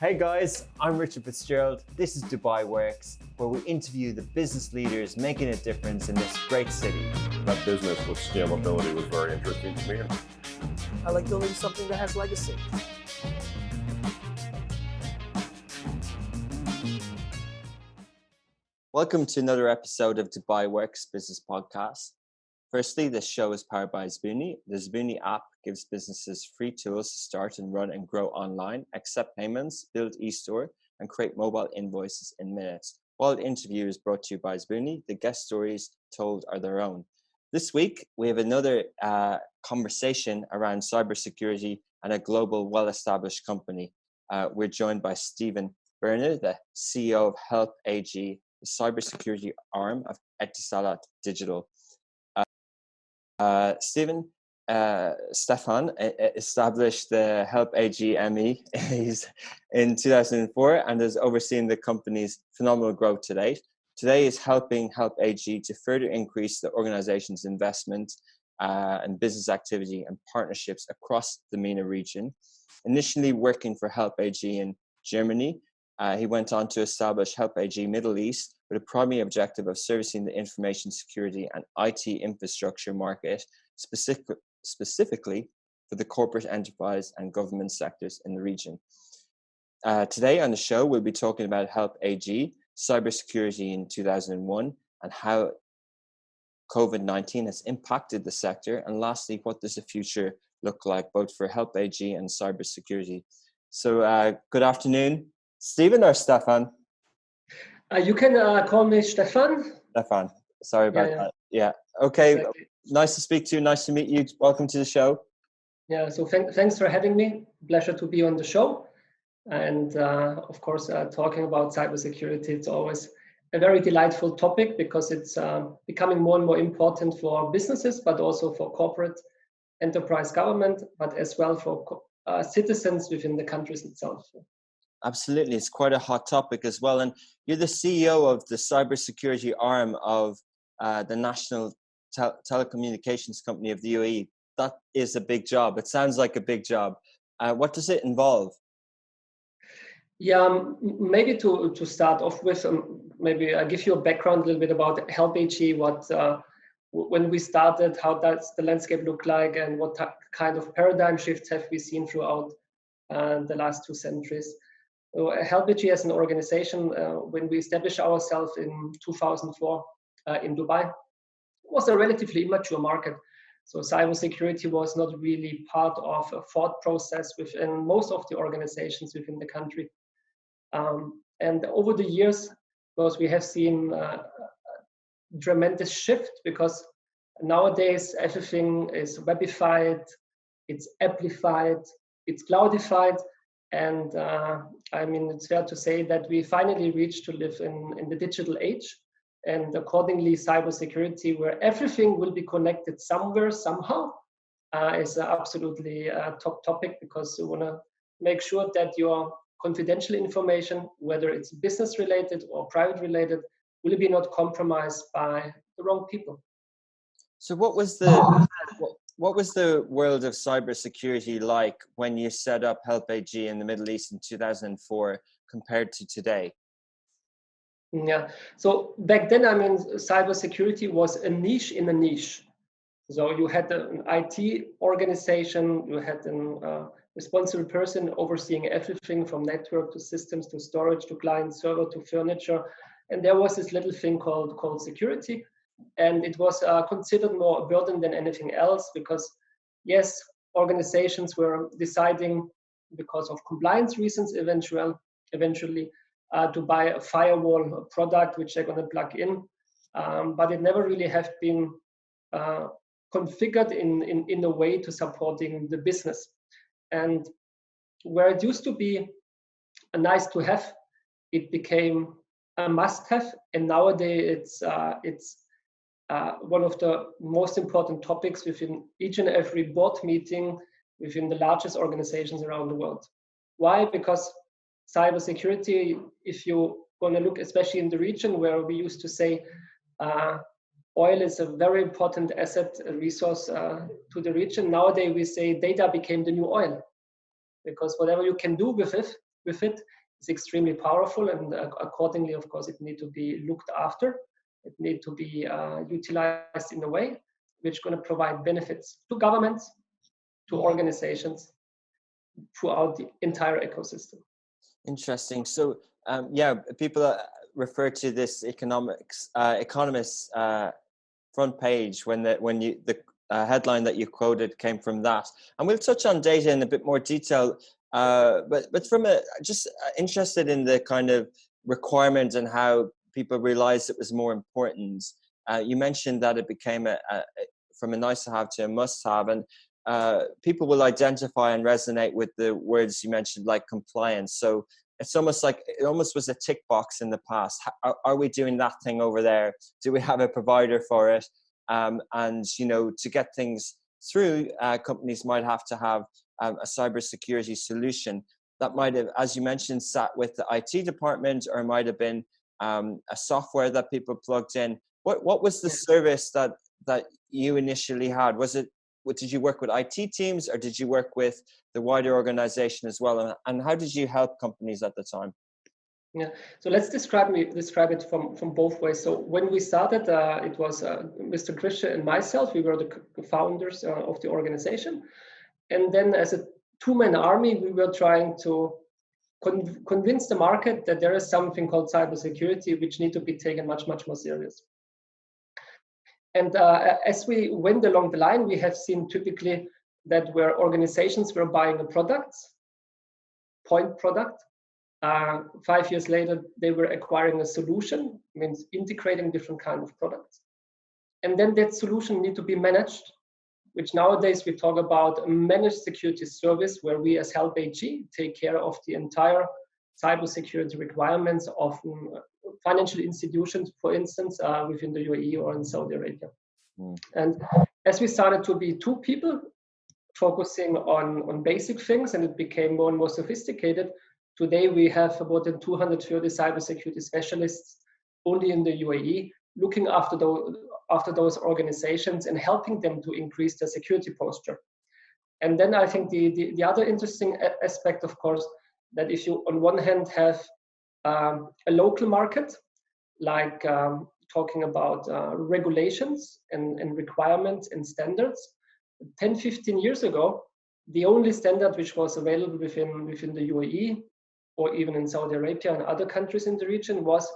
Hey guys, I'm Richard Fitzgerald. This is Dubai Works, where we interview the business leaders making a difference in this great city. That business with scalability was very interesting to me. I like building something that has legacy. Welcome to another episode of Dubai Works Business Podcast. Firstly, this show is powered by Zboonie. The Zboonie app gives businesses free tools to start and run and grow online, accept payments, build e-store, and create mobile invoices in minutes. While the interview is brought to you by Zboonie, the guest stories told are their own. This week, we have another conversation around cybersecurity and a global, well-established company. We're joined by Stephan Berner, the CEO of Help AG, the cybersecurity arm of Etisalat Digital. Stephan established the Help AG ME in 2004 and has overseen the company's phenomenal growth to date. Today is helping Help AG to further increase the organization's investment and business activity and partnerships across the MENA region. Initially working for Help AG in Germany, he went on to establish Help AG Middle East with a primary objective of servicing the information security and IT infrastructure market, specifically for the corporate enterprise and government sectors in the region. Today on the show, we'll be talking about Help AG, cybersecurity in 2001, and how COVID-19 has impacted the sector. And lastly, what does the future look like, both for Help AG and cybersecurity? So good afternoon, Stephen or Stephan? You can call me Stephan. Stephan, sorry about that. Yeah, okay. Exactly. Nice to speak to you. Nice to meet you. Welcome to the show. Yeah, so thanks for having me. Pleasure to be on the show. And of course, talking about cybersecurity, it's always a very delightful topic because it's becoming more and more important for businesses, but also for corporate enterprise government, but as well for citizens within the countries itself. Absolutely. It's quite a hot topic as well. And you're the CEO of the cybersecurity arm of the National Telecommunications Company of the UAE. That is a big job. It sounds like a big job. What does it involve? Yeah, maybe to start off with, maybe I give you a background a little bit about Help AG, when we started, how does the landscape look like, and what kind of paradigm shifts have we seen throughout the last 2 centuries. Help AG as an organization, when we established ourselves in 2004 in Dubai, was a relatively immature market. So cybersecurity was not really part of a thought process within most of the organizations within the country. And over the years, because we have seen a tremendous shift, because nowadays everything is webified, it's amplified, it's cloudified. And I mean, it's fair to say that we finally reached to live in the digital age. And accordingly, cybersecurity, where everything will be connected somewhere, somehow, is absolutely a top topic, because you want to make sure that your confidential information, whether it's business related or private related, will be not compromised by the wrong people. So what was the world of cybersecurity like when you set up Help AG in the Middle East in 2004 compared to today? Yeah, so back then, I mean, cybersecurity was a niche in a niche. So you had an IT organization, you had a responsible person overseeing everything from network to systems to storage to client server to furniture. And there was this little thing called security. And it was considered more a burden than anything else, because yes, organizations were deciding, because of compliance reasons, eventually to buy a firewall product which they're going to plug in, but it never really have been configured in a way to supporting the business. And where it used to be a nice to have, it became a must have, and nowadays it's one of the most important topics within each and every board meeting within the largest organizations around the world. Why? Because cybersecurity, if you're going to look, especially in the region where we used to say oil is a very important asset, a resource to the region, nowadays we say data became the new oil, because whatever you can do with with it is extremely powerful, and accordingly, of course, it needs to be looked after. It needs to be utilized in a way which is going to provide benefits to governments, to organizations, throughout the entire ecosystem. Interesting. So, yeah, people refer to this economist's front page when the headline that you quoted came from that, and we'll touch on data in a bit more detail. But from interested in the kind of requirement and how people realized it was more important. You mentioned that it became from a nice to have to a must have, and people will identify and resonate with the words you mentioned, like compliance. So it's almost like it almost was a tick box in the past. Are we doing that thing over there? Do we have a provider for it? And to get things through, companies might have to have a cybersecurity solution that might have, as you mentioned, sat with the IT department, or might have been a software that people plugged in. What was the service that you initially had? Did you work with IT teams, or did you work with the wider organization as well? And how did you help companies at the time? Yeah, so let's describe it from both ways. So when we started, it was Mr. Grische and myself. We were the founders of the organization. And then as a two-man army, we were trying to convince the market that there is something called cybersecurity, which need to be taken much, much more serious. And as we went along the line, we have seen typically that where organizations were buying a point product, 5 years later, they were acquiring a solution, means integrating different kind of products. And then that solution need to be managed, which nowadays we talk about a managed security service, where we as Help AG take care of the entire cybersecurity requirements of financial institutions, for instance, within the UAE or in Saudi Arabia. And as we started to be two people focusing on basic things, and it became more and more sophisticated, today we have about 230 cybersecurity specialists only in the UAE, looking after those organizations and helping them to increase their security posture. And then I think the other interesting aspect, of course, that if you on one hand have a local market, like talking about regulations and requirements and standards, 10-15 years ago, the only standard which was available within the UAE or even in Saudi Arabia and other countries in the region was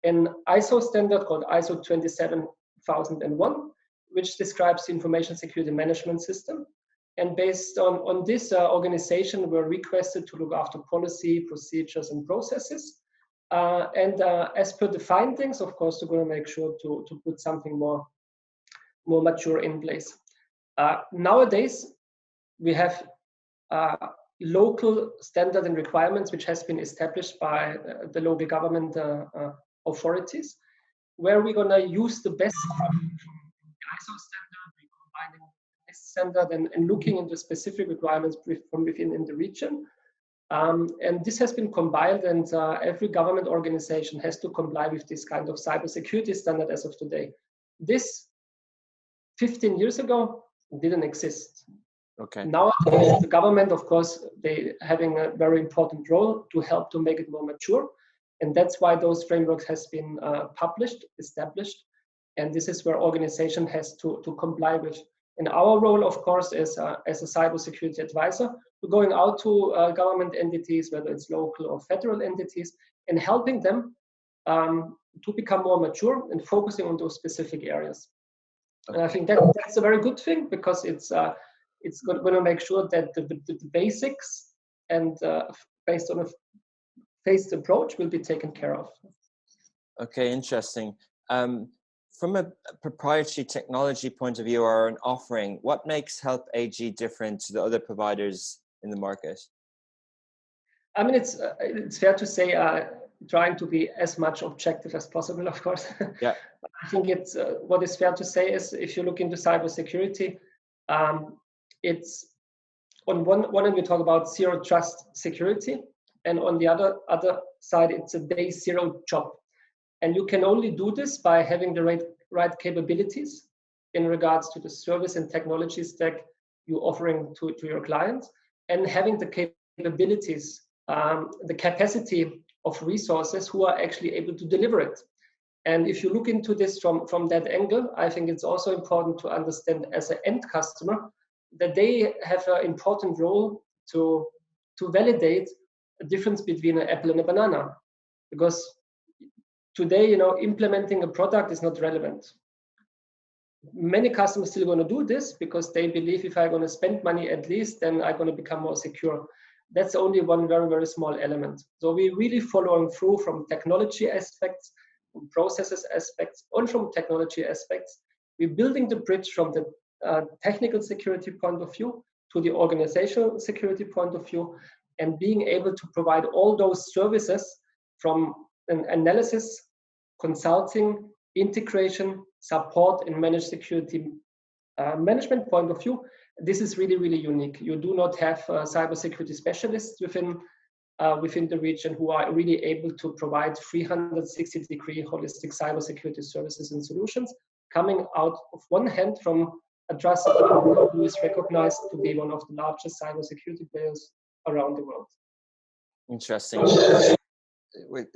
an ISO standard called ISO 27001, which describes the information security management system. And based on this, organization were requested to look after policy, procedures, and processes. As per the findings, of course, we're going to make sure to put something more mature in place. Nowadays, we have local standard and requirements which has been established by the local government authorities, where we're going to use the best from the ISO standard, we're combining this standard and looking into specific requirements from within the region. And this has been compiled, and every government organization has to comply with this kind of cybersecurity standard as of today. This 15 years ago didn't exist. Okay. Nowadays, the government, of course, they having a very important role to help to make it more mature. And that's why those frameworks has been published, established. And this is where organization has to comply with. And our role, of course, is as a cybersecurity advisor, we're going out to government entities, whether it's local or federal entities, and helping them to become more mature and focusing on those specific areas. And I think that's a very good thing, because it's going to make sure that the basics and based on a phased approach will be taken care of. Okay, interesting. From a proprietary technology point of view or an offering, what makes Help AG different to the other providers in the market? I mean, it's fair to say, trying to be as much objective as possible, of course. Yeah. I think it's what is fair to say is, if you look into cybersecurity, it's on one end we talk about zero trust security, and on the other side it's a day zero job. And you can only do this by having the right capabilities in regards to the service and technology stack you're offering to your clients, and having the capabilities the capacity of resources who are actually able to deliver it. And if you look into this from that angle, I think it's also important to understand as an end customer that they have an important role to validate the difference between an apple and a banana. Because today, implementing a product is not relevant. Many customers still going to do this because they believe if I'm going to spend money at least, then I'm going to become more secure. That's only one very, very small element. So we're really following through from technology aspects, from processes aspects, and from technology aspects. We're building the bridge from the technical security point of view to the organizational security point of view, and being able to provide all those services from an analysis, consulting, integration, support, and managed security management point of view. This is really, really unique. You do not have cybersecurity specialists within the region who are really able to provide 360-degree holistic cybersecurity services and solutions coming out of one hand from a trusted partner who is recognized to be one of the largest cybersecurity players around the world. Interesting.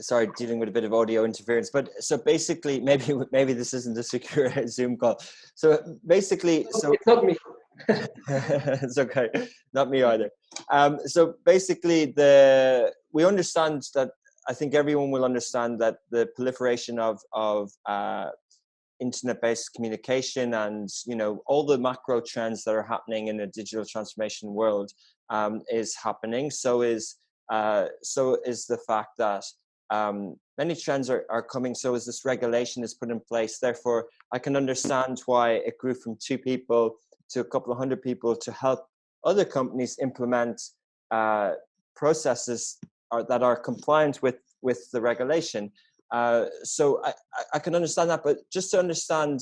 Sorry, dealing with a bit of audio interference, but so basically, maybe this isn't a secure Zoom call. So basically, it's not me. It's okay, not me either. So basically, we understand that. I think everyone will understand that the proliferation of internet-based communication and all the macro trends that are happening in a digital transformation world is happening. So is the fact that many trends are coming. So as this regulation is put in place, therefore I can understand why it grew from 2 people to a couple of hundred people to help other companies implement processes that are compliant with the regulation. So I can understand that, but just to understand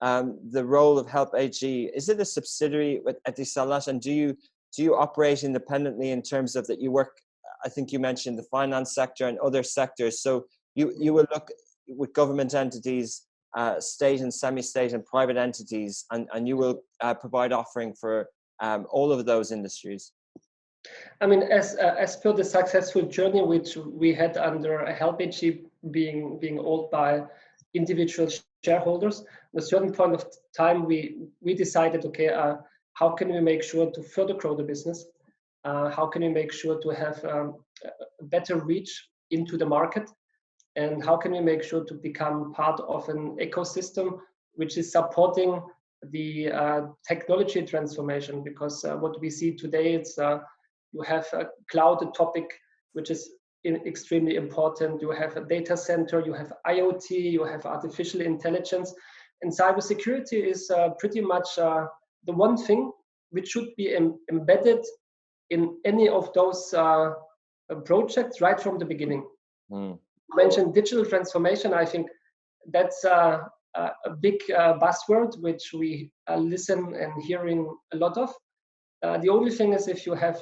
the role of Help AG, is it a subsidiary with Etisalat, and do you operate independently in terms of that you work? I think you mentioned the finance sector and other sectors. So you will look with government entities, state and semi-state and private entities, and you will provide offering for all of those industries. I mean, as per the successful journey which we had under Help AG being owned by individual shareholders, at a certain point of time we decided, okay, how can we make sure to further grow the business? How can we make sure to have a better reach into the market? And how can we make sure to become part of an ecosystem which is supporting the technology transformation? Because what we see today, it's you have a cloud topic which is extremely important. You have a data center, you have IoT, you have artificial intelligence, and cybersecurity is pretty much the one thing which should be embedded in any of those projects right from the beginning. You mentioned digital transformation. I think that's a big buzzword which we listen and hearing a lot of. The only thing is, if you have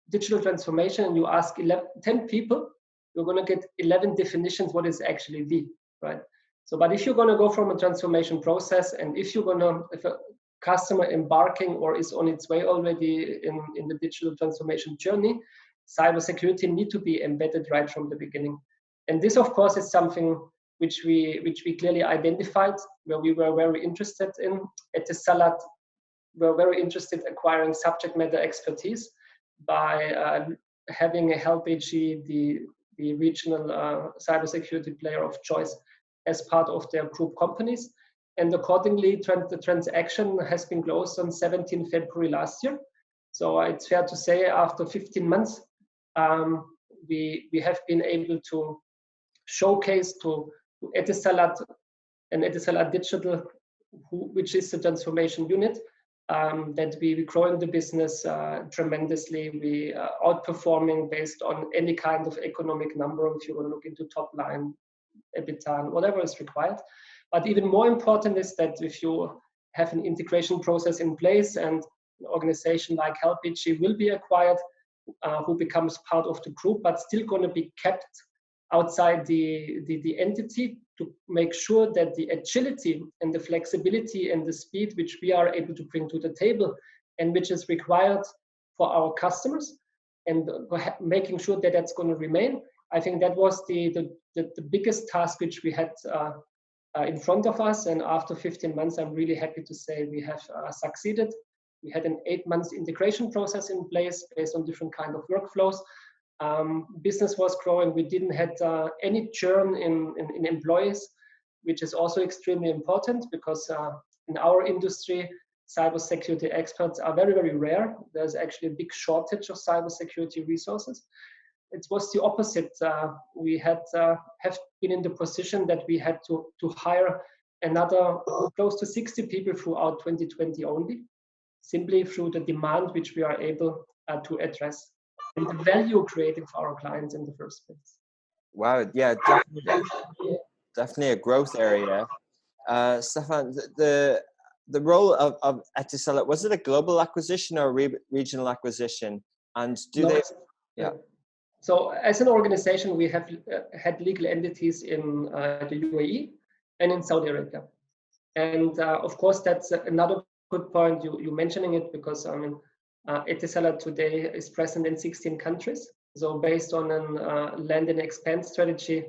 digital transformation and you ask 10 people, you're going to get 11 definitions what is actually right? So, but if you're going to go from a transformation process, and if a customer embarking or is on its way already in the digital transformation journey, cybersecurity need to be embedded right from the beginning. And this, of course, is something which we clearly identified, where we were very interested in. Etisalat were very interested in acquiring subject matter expertise by having a Help AG, the regional cybersecurity player of choice, as part of their group companies. And accordingly, the transaction has been closed on 17 February last year. So it's fair to say, after 15 months, we have been able to showcase to Etisalat and Etisalat Digital, which is the transformation unit, that we're growing the business tremendously. We are outperforming based on any kind of economic number, if you want to look into top line, EBITDA, whatever is required. But even more important is that if you have an integration process in place and an organization like Help AG will be acquired, who becomes part of the group, but still going to be kept outside the entity, to make sure that the agility and the flexibility and the speed which we are able to bring to the table and which is required for our customers and making sure that that's going to remain. I think that was the biggest task which we had in front of us. And after 15 months, I'm really happy to say we have succeeded. We had an 8-month integration process in place based on different kind of workflows. Business was growing. We didn't have any churn in employees, which is also extremely important because in our industry, cybersecurity experts are very, very rare. There's actually a big shortage of cybersecurity resources. It was the opposite. We have been in the position that we had to hire another close to 60 people throughout 2020 only, simply through the demand which we are able to address and the value creating for our clients in the first place. Wow, yeah, definitely a growth area. Stephan, the role of Etisalat, was it a global acquisition or a regional acquisition? And yeah. So as an organization, we have had legal entities in the UAE and in Saudi Arabia. And of course, that's another good point, you mentioning it, because I mean, Etisalat today is present in 16 countries. So based on a land and expand strategy,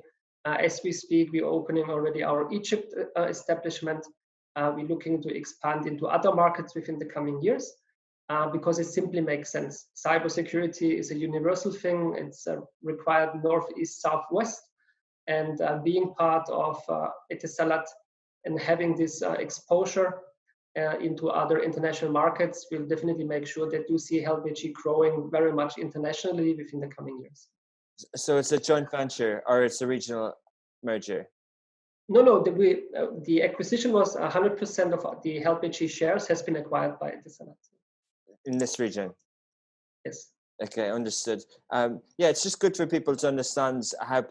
as we speak, we're opening already our Egypt establishment. We're looking to expand into other markets within the coming years. Because it simply makes sense. Cybersecurity is a universal thing. It's required north, east, south, west. And being part of Etisalat and having this exposure into other international markets will definitely make sure that you see HelpAG growing very much internationally within the coming years. So it's a joint venture or it's a regional merger? No, the acquisition was 100% of the HelpAG shares has been acquired by Etisalat. In this region? Yes. Okay, understood. Yeah, it's just good for people to understand how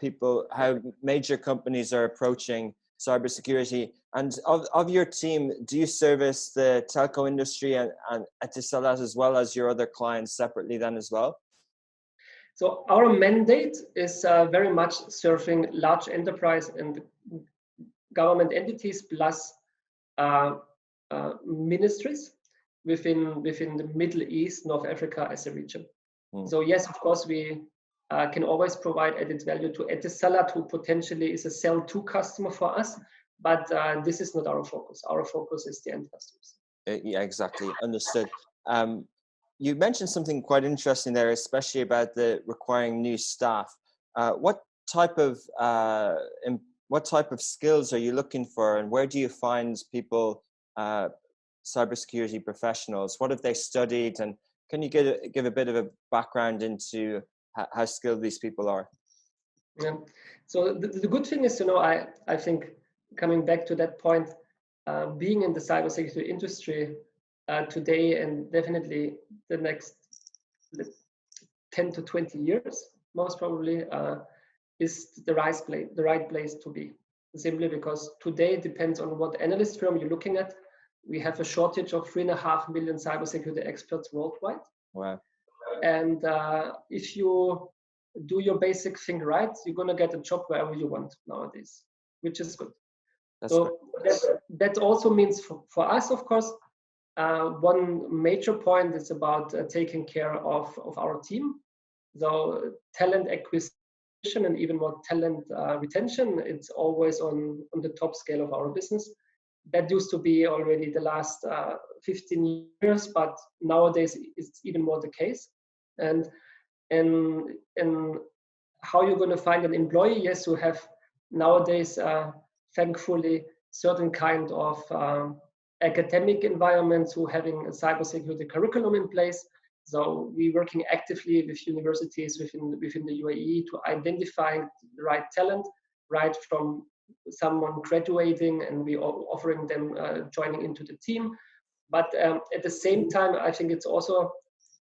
major companies are approaching cybersecurity. And of your team, do you service the telco industry and Etisalat as well as your other clients separately then as well? So our mandate is very much serving large enterprise and government entities plus ministries within the Middle East, North Africa as a region. So yes, of course, we can always provide added value to Etisalat, who potentially is a sell to customer for us, but this is not our focus. Our focus is the end customers. Yeah, exactly. Understood. You mentioned something quite interesting there, especially about the requiring new staff. What type of skills are you looking for, and where do you find people, cybersecurity professionals? What have they studied, and can you give a bit of a background into how skilled these people are? Yeah. So the good thing is, I think coming back to that point, being in the cybersecurity industry today and definitely the next 10 to 20 years, most probably, is the right place to be. Simply because today it depends on what analyst firm you're looking at. We have a shortage of 3.5 million cybersecurity experts worldwide. Wow. And if you do your basic thing right, you're going to get a job wherever you want nowadays, which is good. That also means for us, of course, one major point is about taking care of our team. So talent acquisition and even more talent retention, it's always on the top scale of our business. That used to be already the last 15 years, but nowadays it's even more the case. And how you're going to find an employee? Yes, you have nowadays, thankfully, certain kind of academic environments who having a cybersecurity curriculum in place. So we're working actively with universities within the UAE to identify the right talent, right from someone graduating, and we are offering them joining into the team. But at the same time, I think it's also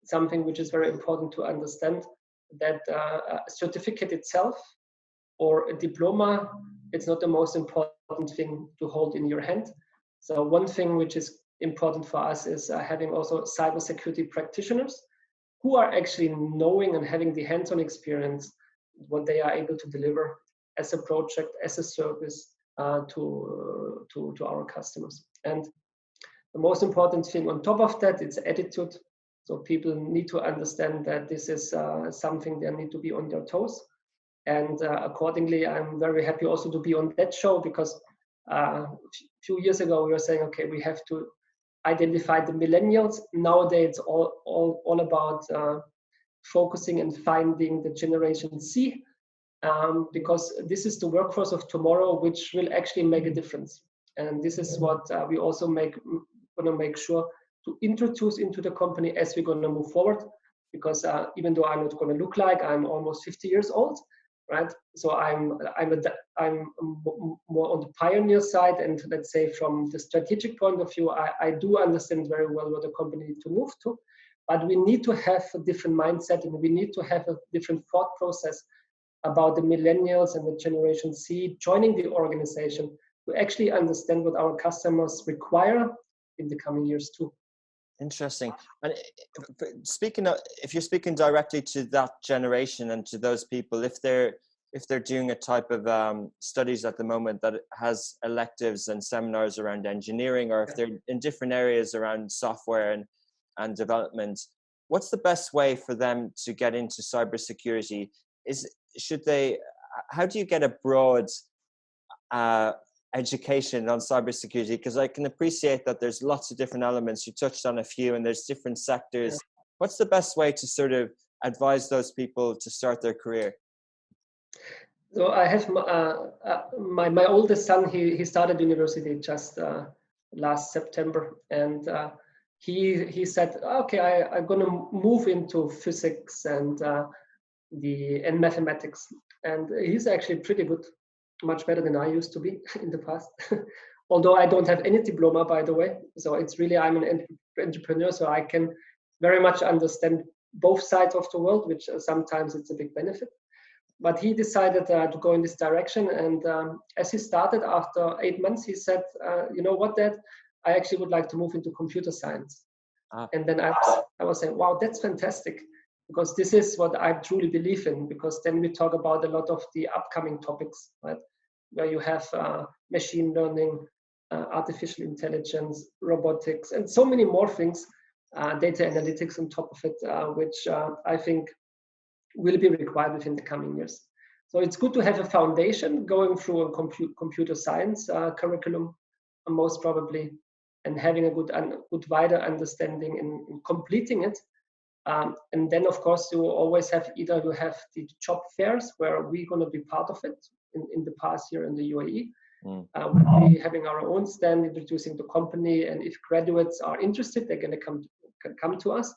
something which is very important to understand that a certificate itself or a diploma, it's not the most important thing to hold in your hand. So one thing which is important for us is having also cybersecurity practitioners who are actually knowing and having the hands-on experience what they are able to deliver as a project, as a service to our customers. And the most important thing on top of that, it's attitude. So people need to understand that this is something they need to be on their toes. And accordingly, I'm very happy also to be on that show, because a few years ago we were saying, okay, we have to identify the millennials. Nowadays, it's all about focusing and finding the Generation C, because this is the workforce of tomorrow, which will actually make a difference. And this is what we also want to make sure to introduce into the company as we're going to move forward. Because even though I'm not going to look like I'm almost 50 years old, right? So I'm more on the pioneer side, and let's say from the strategic point of view, I do understand very well what the company needs to move to. But we need to have a different mindset, and we need to have a different thought process about the millennials and the Generation C joining the organization to actually understand what our customers require in the coming years too. Interesting. And speaking of, if you're speaking directly to that generation and to those people, if they're doing a type of studies at the moment that has electives and seminars around engineering, or if they're in different areas around software and development, what's the best way for them to get into cybersecurity? How do you get a broad education on cybersecurity? Because I can appreciate that there's lots of different elements. You touched on a few, and there's different sectors. What's the best way to sort of advise those people to start their career? So I have my oldest son. He started university just last September, and he said, okay, I'm going to move into physics and mathematics, and he's actually pretty good. Much better than I used to be in the past. Although I don't have any diploma, by the way. So it's really, I'm an entrepreneur, so I can very much understand both sides of the world, which sometimes it's a big benefit. But he decided to go in this direction. And as he started, after 8 months, he said, you know what, Dad, I actually would like to move into computer science. And then I was saying, wow, that's fantastic. Because this is what I truly believe in, because then we talk about a lot of the upcoming topics, right? Where you have machine learning, artificial intelligence, robotics, and so many more things, data analytics on top of it, which I think will be required within the coming years. So it's good to have a foundation going through a computer science curriculum, most probably, and having a good wider understanding in completing it. And then, of course, you always have either you have the job fairs where we're going to be part of it in the past year in the UAE. We're having our own stand, introducing the company, and if graduates are interested, they're going to come to us.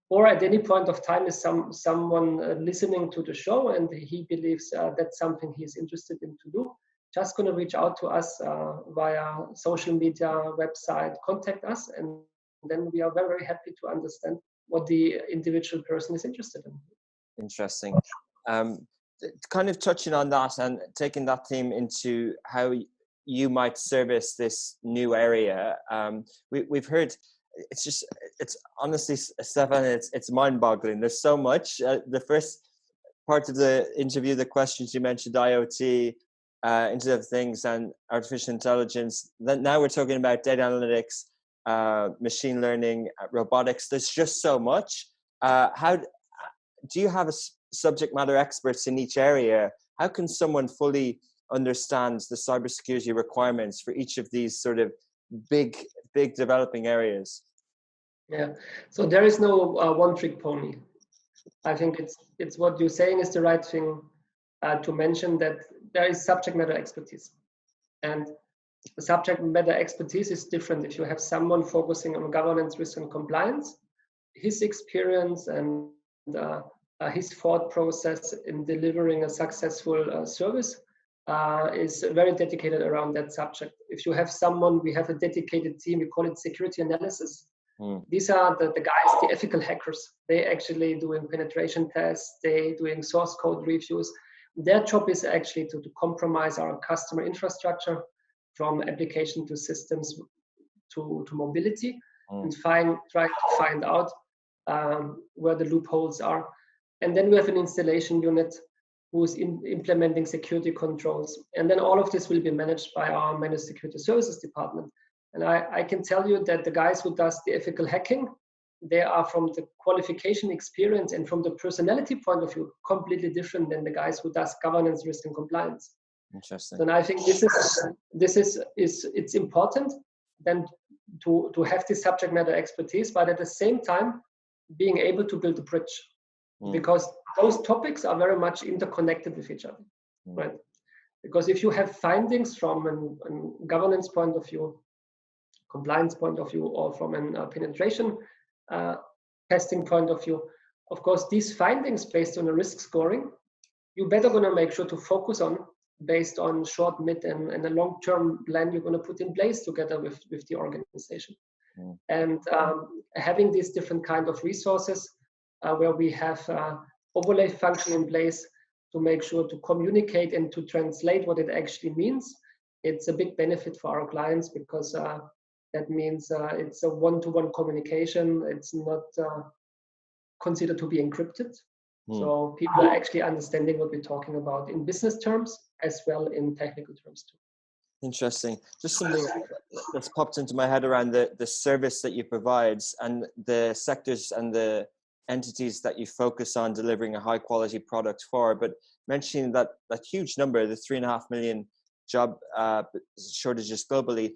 Or at any point of time, is someone listening to the show and he believes that's something he's interested in to do, just going to reach out to us via social media, website, contact us, and then we are very, very happy to understand what the individual person is interested in. Interesting. Kind of touching on that and taking that theme into how you might service this new area. We've heard, it's honestly, Stephan, it's mind-boggling. There's so much. The first part of the interview, the questions you mentioned, IoT, Internet of Things and artificial intelligence. Then now we're talking about data analytics, machine learning, robotics. There's just so much. How do you have subject matter experts in each area? How can someone fully understand the cybersecurity requirements for each of these sort of big developing areas? Yeah, so there is no one-trick pony. I think it's what you're saying is the right thing to mention, that there is subject matter expertise, and the subject matter expertise is different. If you have someone focusing on governance, risk, and compliance, his experience and his thought process in delivering a successful service is very dedicated around that subject. If you have someone, we have a dedicated team, we call it security analysis. These are the guys, the ethical hackers. They actually doing penetration tests, they doing source code reviews. Their job is actually to compromise our customer infrastructure from application to systems to mobility, and try to find out where the loopholes are. And then we have an installation unit who's implementing security controls. And then all of this will be managed by our managed security services department. And I can tell you that the guys who does the ethical hacking they are from the qualification experience and from the personality point of view completely different than the guys who does governance, risk, and compliance. Interesting. And I think it's important then to have this subject matter expertise, but at the same time being able to build a bridge, because those topics are very much interconnected with each other, right? Because if you have findings from a governance point of view, compliance point of view, or from a penetration testing point of view, of course, these findings based on a risk scoring, you better going to make sure to focus on based on short, mid, and a long-term plan you're going to put in place together with the organization. And having these different kind of resources where we have overlay function in place to make sure to communicate and to translate what it actually means, it's a big benefit for our clients, because that means it's a one-to-one communication. It's not considered to be encrypted. So people are actually understanding what we're talking about in business terms as well in technical terms too. Interesting. Just something that's popped into my head around the service that you provide and the sectors and the entities that you focus on delivering a high quality product for, but mentioning that huge number, the 3.5 million job shortages globally,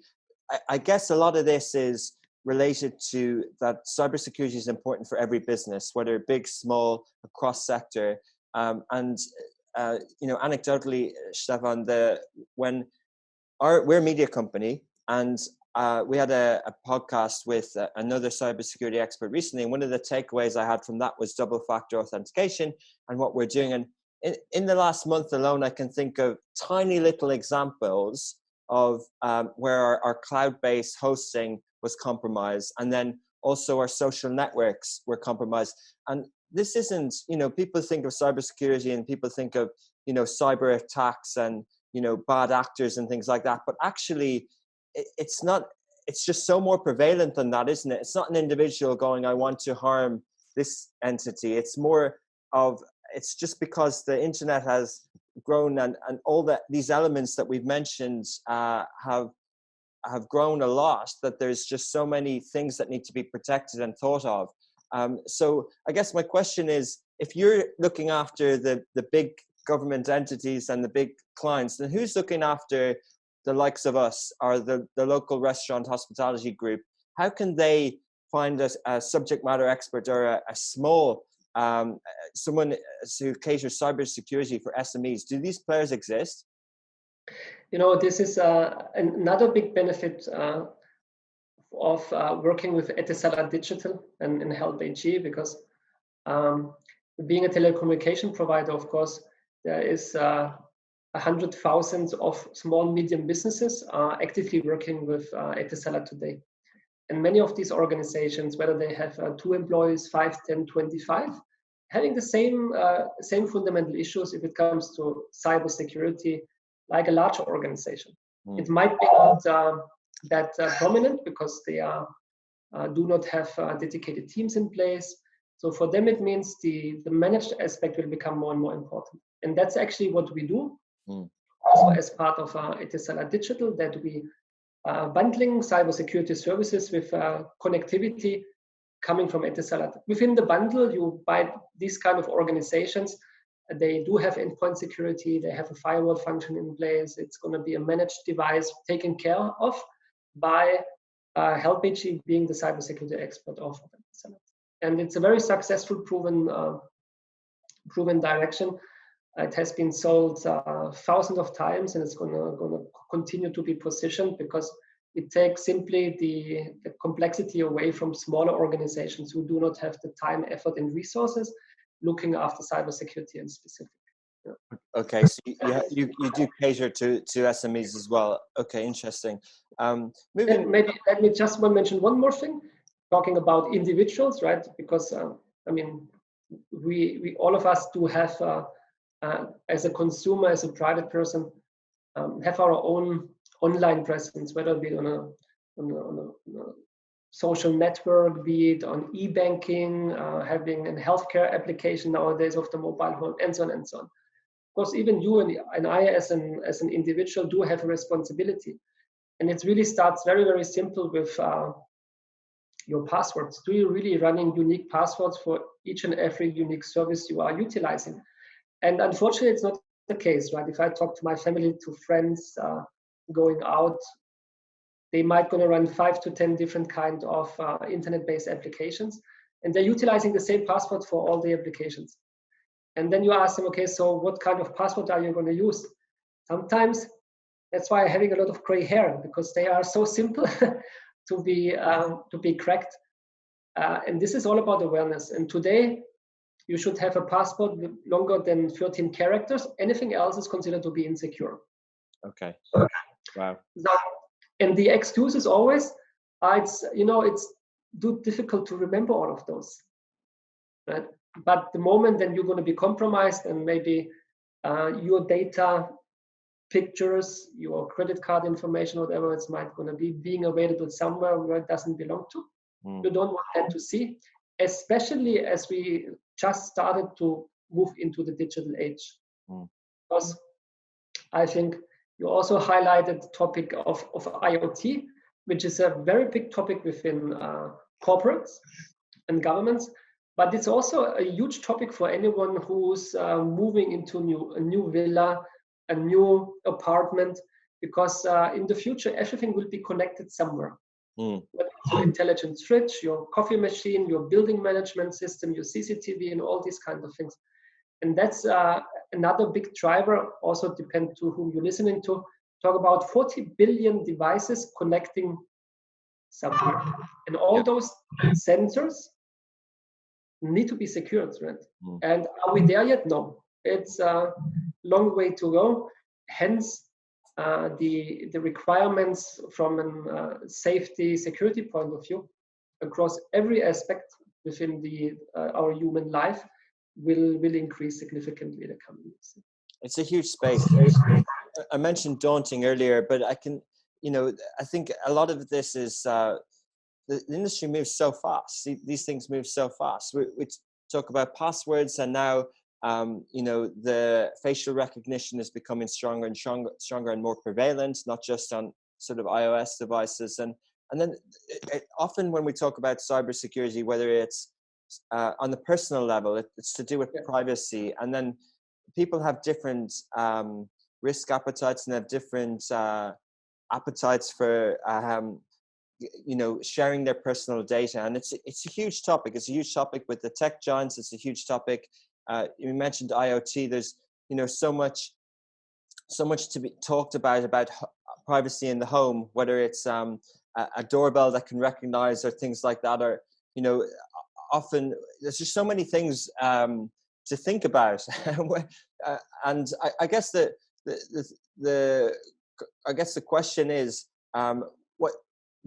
I guess a lot of this is related to that cybersecurity is important for every business, whether big, small, across sector. Anecdotally, Stephan, we're a media company, and we had a podcast with another cybersecurity expert recently, and one of the takeaways I had from that was double factor authentication and what we're doing. And in the last month alone, I can think of tiny little examples of where our cloud-based hosting was compromised, and then also our social networks were compromised. And this isn't, people think of cybersecurity and people think of, cyber attacks and, bad actors and things like that. But actually, it's not, it's just so more prevalent than that, isn't it? It's not an individual going, I want to harm this entity. It's more of, it's just because the internet has grown and all these elements that we've mentioned have grown a lot, that there's just so many things that need to be protected and thought of. So I guess my question is, if you're looking after the big government entities and the big clients, then who's looking after the likes of us or the local restaurant hospitality group? How can they find a subject matter expert or a small, someone who caters cybersecurity for SMEs? Do these players exist? This is another big benefit of working with Etisalat Digital and Help AG, because being a telecommunication provider, of course, there is 100,000 of small, medium businesses are actively working with Etisalat today. And many of these organizations, whether they have 2 employees, 5, 10, 25, having the same fundamental issues if it comes to cybersecurity, like a larger organization. It might be not that prominent because they do not have dedicated teams in place. So for them, it means the managed aspect will become more and more important. And that's actually what we do. Also as part of Etisalat Digital, that we bundling cybersecurity services with connectivity coming from Etisalat. Within the bundle, you buy these kind of organizations. They do have endpoint security. They have a firewall function in place. It's going to be a managed device taken care of by Help AG being the cybersecurity expert of Etisalat. And it's a very successful, proven direction. It has been sold thousands of times, and it's going to continue to be positioned because it takes simply the complexity away from smaller organizations who do not have the time, effort, and resources looking after cybersecurity in specific. Yeah. Okay, so you do cater to SMEs as well. Okay, interesting. Maybe let me just mention one more thing, talking about individuals, right? Because we all of us do have, as a consumer, as a private person, have our own online presence, whether it be on a social network, be it on e-banking, having a healthcare application nowadays of the mobile phone, and so on and so on. Of course, even you and I, as an individual, do have a responsibility, and it really starts very, very simple with your passwords. Do you really running unique passwords for each and every unique service you are utilizing? And unfortunately, it's not the case, right? If I talk to my family, to friends going out, they might going to run 5 to 10 different kind of internet-based applications, and they're utilizing the same password for all the applications. And then you ask them, okay, so what kind of password are you going to use? Sometimes that's why I'm having a lot of gray hair, because they are so simple to be cracked. And this is all about awareness. And today, you should have a password longer than 13 characters. Anything else is considered to be insecure. Okay. Wow. So, and the excuse is always, it's too difficult to remember all of those, right? But the moment then you're going to be compromised, and maybe your data, pictures, your credit card information, whatever it's might going to be, being available somewhere where it doesn't belong to, you don't want that to see, especially as we just started to move into the digital age. Because I think you also highlighted the topic of IoT, which is a very big topic within corporates and governments, but it's also a huge topic for anyone who's moving into a new villa, a new apartment, because in the future, everything will be connected somewhere. Whether it's your intelligent fridge, your coffee machine, your building management system, your CCTV, and all these kinds of things. And that's another big driver, also depend to whom you're listening to. Talk about 40 billion devices connecting somewhere. And all those sensors need to be secured, right? And are we there yet? No. It's a long way to go. Hence, the requirements from a safety security point of view across every aspect within our human life will increase significantly in the coming years. It's a huge space. I mentioned daunting earlier, but I think a lot of this is the industry moves so fast. These things move so fast. We talk about passwords, and now the facial recognition is becoming stronger and more prevalent, not just on sort of iOS devices. And then often when we talk about cybersecurity, whether it's on the personal level, it's to do with privacy. And then people have different risk appetites and have different appetites for sharing their personal data. And it's a huge topic. It's a huge topic with the tech giants. It's a huge topic. You mentioned IoT. There's so much to be talked about privacy in the home, whether it's a doorbell that can recognize or things like that, or often there's just so many things to think about. And I guess the question is, what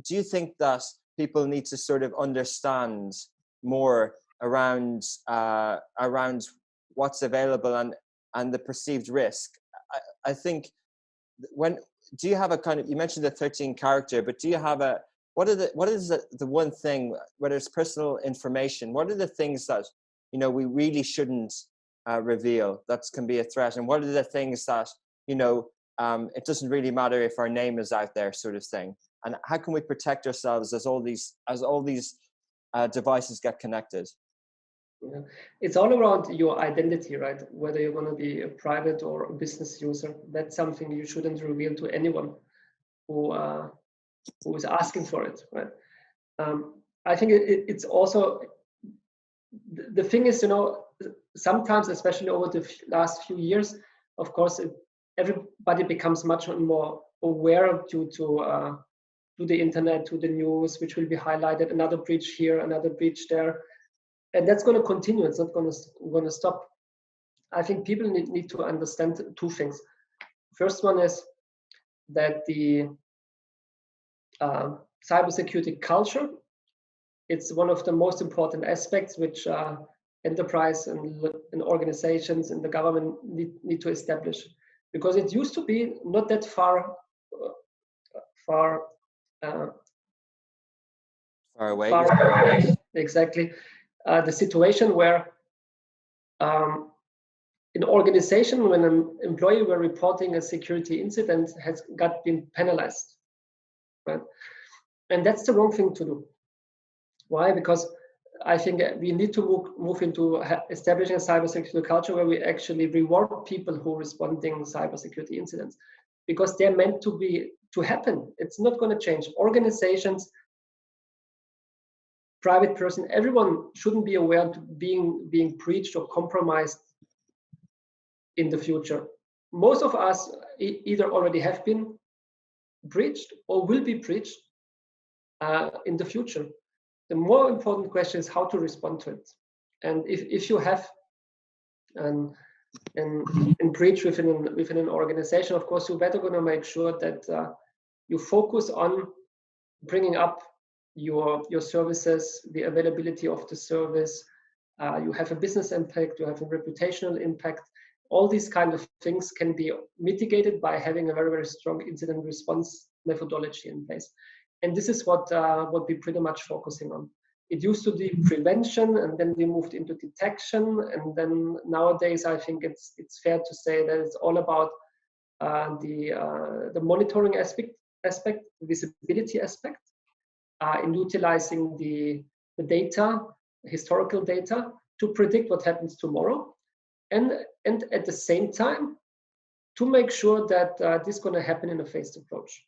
do you think that people need to sort of understand more around what's available and the perceived risk? I think do you have a kind of, you mentioned the 13 character, but do you have what is the one thing, whether it's personal information, what are the things that we really shouldn't reveal that can be a threat, and what are the things that it doesn't really matter if our name is out there, sort of thing? And how can we protect ourselves as all these devices get connected? Yeah. It's all around your identity, right? Whether you're going to be a private or a business user, that's something you shouldn't reveal to anyone who is asking for it, right? I think it's also, the thing is, sometimes, especially over the last few years, of course, everybody becomes much more aware due to the internet, to the news, which will be highlighted, another breach here, another breach there. And that's going to continue. It's not going to stop. I think people need to understand two things. First one is that the cybersecurity culture, it's one of the most important aspects which enterprise and organizations and the government need to establish, because it used to be not that far away. Exactly. The situation where an organization, when an employee were reporting a security incident, has been penalized, right? And that's the wrong thing to do. Why? Because I think we need to move into establishing a cybersecurity culture where we actually reward people who are responding cybersecurity incidents, because they're meant to happen. It's not going to change. Organizations, private person, everyone shouldn't be aware of being breached or compromised in the future. Most of us either already have been breached or will be breached in the future. The more important question is how to respond to it. And if you have an breach within an organization, of course, you're better going to make sure that you focus on bringing up your services, the availability of the service. You have a business impact, you have a reputational impact. All these kind of things can be mitigated by having a very, very strong incident response methodology in place. And this is what we're pretty much focusing on. It used to be prevention, and then we moved into detection, and then nowadays I think it's fair to say that it's all about the monitoring aspect, visibility aspect, in utilizing the data, historical data, to predict what happens tomorrow, and at the same time to make sure that this is going to happen in a phased approach,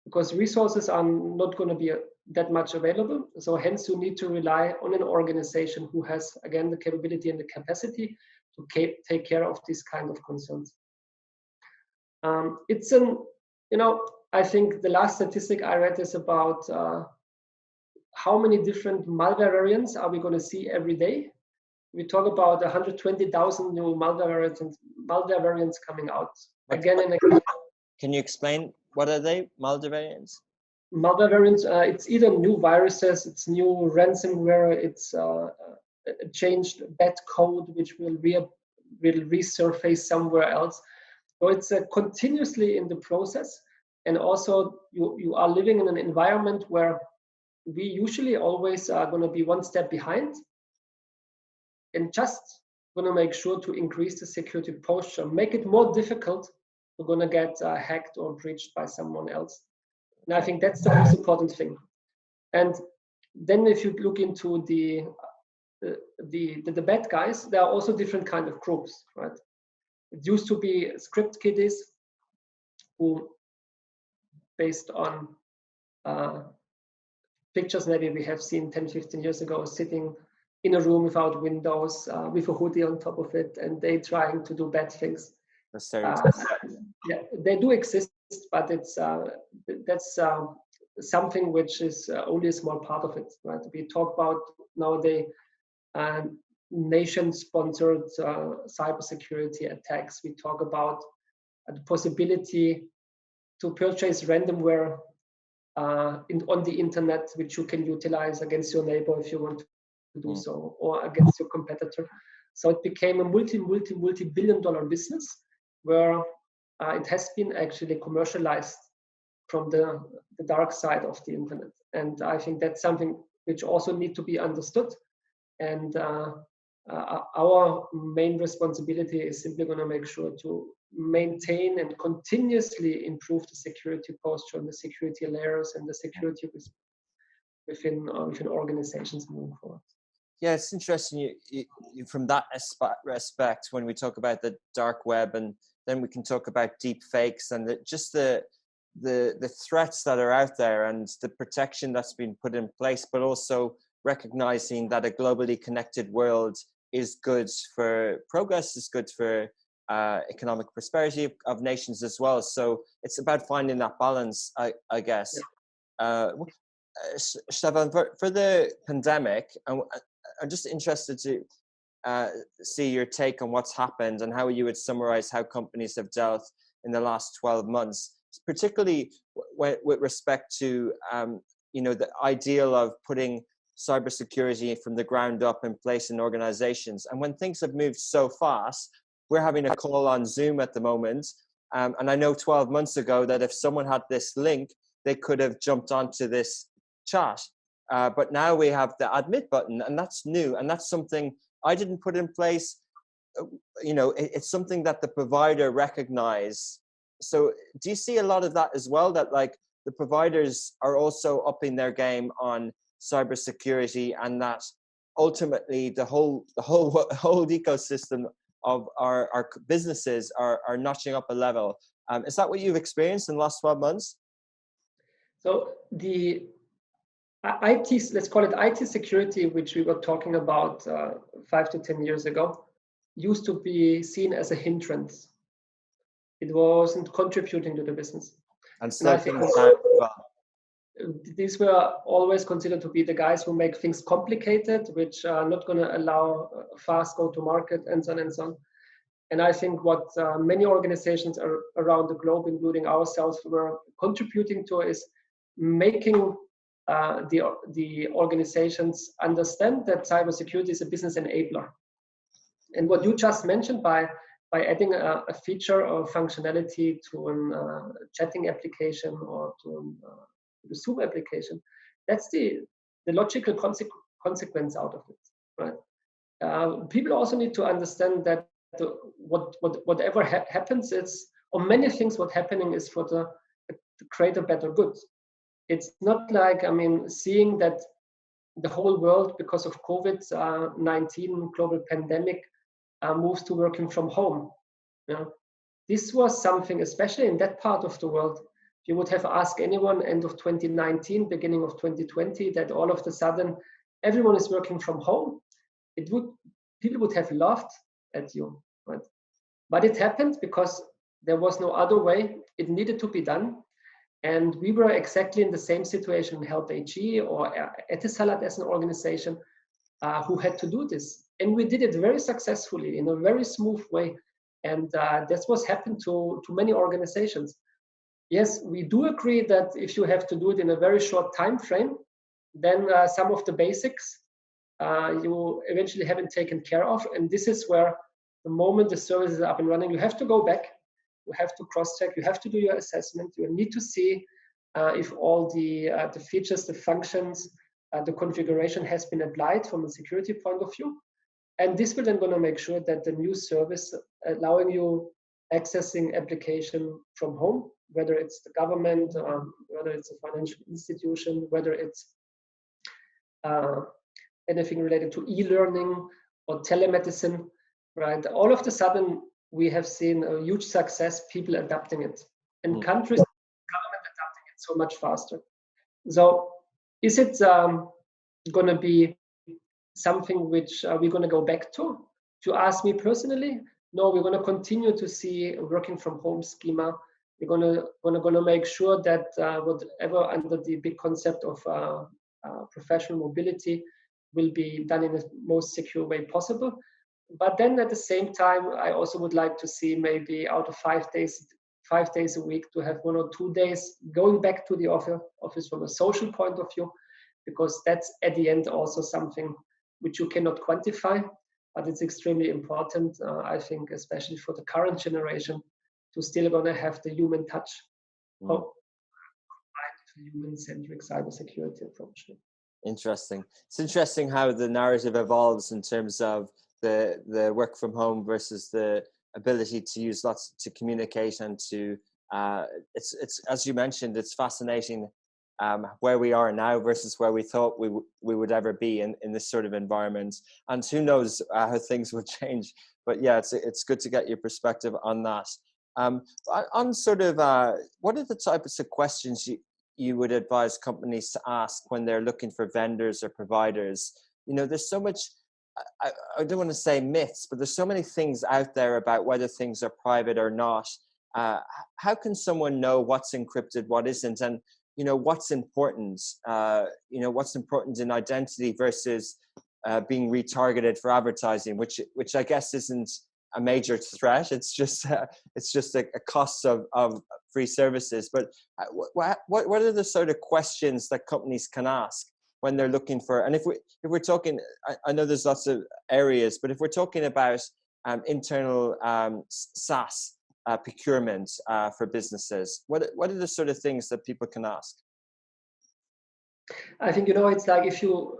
because resources are not going to be that much available. So hence you need to rely on an organization who has, again, the capability and the capacity to take care of these kind of concerns. I think the last statistic I read is about how many different malware variants are we going to see every day. We talk about 120,000 new malware variants coming out again and again. Can you explain what are they, malware variants? Malware variants, it's either new viruses, it's new ransomware, it's changed bad code which will resurface somewhere else. So it's continuously in the process, and also you are living in an environment where we usually always are going to be one step behind, and just going to make sure to increase the security posture, make it more difficult. We're going to get hacked or breached by someone else. And I think that's the most important thing. And then if you look into the bad guys, there are also different kind of groups, right? It used to be script kiddies who, based on pictures maybe we have seen 10, 15 years ago, sitting in a room without windows, with a hoodie on top of it, and they trying to do bad things. Yeah, they do exist, but that's something which is only a small part of it, right? We talk about nowadays nation-sponsored cybersecurity attacks. We talk about the possibility to purchase randomware on the internet, which you can utilize against your neighbor if you want to do so, or against your competitor. So it became a multi-billion-dollar business where it has been actually commercialized from the dark side of the internet. And I think that's something which also need to be understood. And our main responsibility is simply going to make sure to maintain and continuously improve the security posture and the security layers and the security within organizations moving forward. Yeah, it's interesting you from that respect when we talk about the dark web, and then we can talk about deep fakes and the threats that are out there and the protection that's been put in place, but also recognizing that a globally connected world is good for progress, is good for economic prosperity of nations as well. So it's about finding that balance, I guess. Yeah. Stephan, for the pandemic, I'm just interested to see your take on what's happened and how you would summarize how companies have dealt in the last 12 months, particularly with respect to the ideal of putting cybersecurity from the ground up in place in organizations. And when things have moved so fast, we're having a call on Zoom at the moment. And I know 12 months ago that if someone had this link, they could have jumped onto this chat. But now we have the admit button, and that's new. And that's something I didn't put in place. It's something that the provider recognized. So do you see a lot of that as well, that like the providers are also upping their game on cybersecurity, and that ultimately the whole ecosystem of our businesses are notching up a level. Is that what you've experienced in the last 12 months? So the IT, let's call it IT security, which we were talking about 5 to 10 years ago, used to be seen as a hindrance. It wasn't contributing to the business. And slow things down as well. These were always considered to be the guys who make things complicated, which are not going to allow fast go-to-market, and so on and so on. And I think what many organizations around the globe, including ourselves, were contributing to is making the organizations understand that cybersecurity is a business enabler. And what you just mentioned by adding a feature or functionality to a chatting application or to the Zoom application, that's the logical consequence out of it, right? People also need to understand that whatever happens is, or many things what happening is for the greater better good. It's not like, I mean, seeing that the whole world, because of COVID-19 global pandemic, moves to working from home. This was something, especially in that part of the world, you would have asked anyone end of 2019, beginning of 2020, that all of a sudden everyone is working from home. People would have laughed at you, right? But it happened because there was no other way. It needed to be done. And we were exactly in the same situation in Help AG or Etisalat as an organization who had to do this. And we did it very successfully in a very smooth way. And that's what's happened to many organizations. Yes, we do agree that if you have to do it in a very short time frame, then some of the basics you eventually haven't taken care of. And this is where the moment the service is up and running, you have to go back, you have to cross-check, you have to do your assessment, you need to see if all the features, the functions, the configuration has been applied from a security point of view. And this will then going to make sure that the new service allowing you accessing application from home, whether it's the government, whether it's a financial institution, whether it's anything related to e-learning or telemedicine, right? All of a sudden, we have seen a huge success, people adapting it, and countries, government adapting it so much faster. So is it going to be something which we're going to go back to? If you ask me personally, no, we're going to continue to see a working from home schema. We're going to make sure that whatever under the big concept of professional mobility will be done in the most secure way possible. But then at the same time, I also would like to see maybe out of 5 days a week to have 1 or 2 days going back to the office from a social point of view, because that's at the end also something which you cannot quantify, but it's extremely important, I think, especially for the current generation, to still gonna have the human touch combined with a human-centric cybersecurity approach. Interesting. It's interesting how the narrative evolves in terms of the work from home versus the ability to use lots to communicate and to it's as you mentioned, it's fascinating where we are now versus where we thought we would ever be in this sort of environment, and who knows how things will change. But yeah, it's good to get your perspective on that. On sort of what are the types of questions you would advise companies to ask when they're looking for vendors or providers? You know, there's so much, I don't want to say myths, but there's so many things out there about whether things are private or not. How can someone know what's encrypted, what isn't, and you know what's important? You know, what's important in identity versus being retargeted for advertising, which I guess isn't a major threat. It's just a cost of free services. But what are the sort of questions that companies can ask when they're looking for? And if we're talking, I know there's lots of areas, but if we're talking about internal SaaS procurement for businesses, what are the sort of things that people can ask? I think, you know, it's like if you